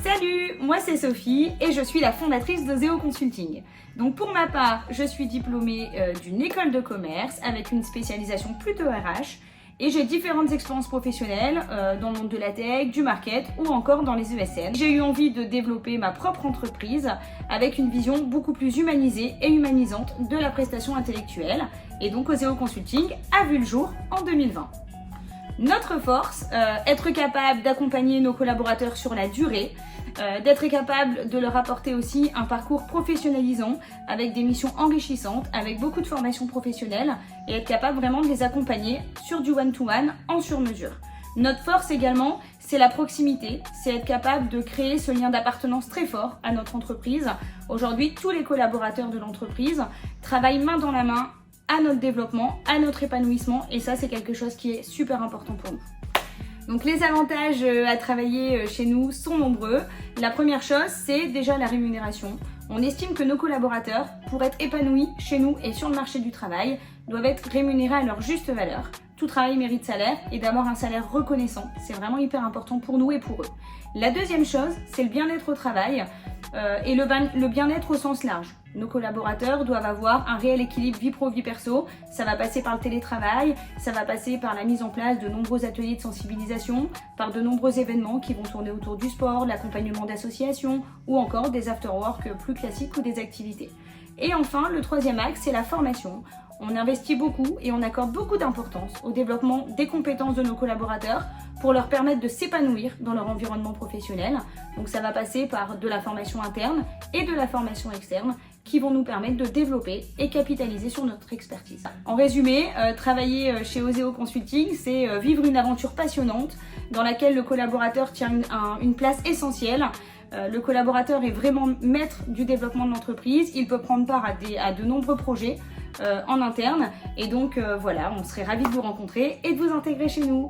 Salut, moi c'est Sophie et je suis la fondatrice d'Oseo Consulting. Donc pour ma part, je suis diplômée d'une école de commerce avec une spécialisation plutôt RH et j'ai différentes expériences professionnelles dans le monde de la tech, du market ou encore dans les ESN. J'ai eu envie de développer ma propre entreprise avec une vision beaucoup plus humanisée et humanisante de la prestation intellectuelle et donc Oseo Consulting a vu le jour en 2020. Notre force, être capable d'accompagner nos collaborateurs sur la durée, d'être capable de leur apporter aussi un parcours professionnalisant avec des missions enrichissantes, avec beaucoup de formations professionnelles et être capable vraiment de les accompagner sur du one-to-one en sur-mesure. Notre force également, c'est la proximité, c'est être capable de créer ce lien d'appartenance très fort à notre entreprise. Aujourd'hui, tous les collaborateurs de l'entreprise travaillent main dans la main à notre développement, à notre épanouissement et ça c'est quelque chose qui est super important pour nous. Donc les avantages à travailler chez nous sont nombreux. La première chose c'est déjà la rémunération. On estime que nos collaborateurs, pour être épanouis chez nous et sur le marché du travail, doivent être rémunérés à leur juste valeur. Tout travail mérite salaire et d'avoir un salaire reconnaissant, c'est vraiment hyper important pour nous et pour eux. La deuxième chose, c'est le bien-être au travail et le bien-être au sens large. Nos collaborateurs doivent avoir un réel équilibre vie pro, vie perso. Ça va passer par le télétravail, ça va passer par la mise en place de nombreux ateliers de sensibilisation, par de nombreux événements qui vont tourner autour du sport, l'accompagnement d'associations ou encore des after-work plus classiques ou des activités. Et enfin, le troisième axe, c'est la formation. On investit beaucoup et on accorde beaucoup d'importance au développement des compétences de nos collaborateurs pour leur permettre de s'épanouir dans leur environnement professionnel. Donc ça va passer par de la formation interne et de la formation externe qui vont nous permettre de développer et capitaliser sur notre expertise. En résumé, travailler chez Oseo Consulting, c'est vivre une aventure passionnante dans laquelle le collaborateur tient une place essentielle. Le collaborateur est vraiment maître du développement de l'entreprise, il peut prendre part à de nombreux projets en interne et donc voilà, on serait ravis de vous rencontrer et de vous intégrer chez nous.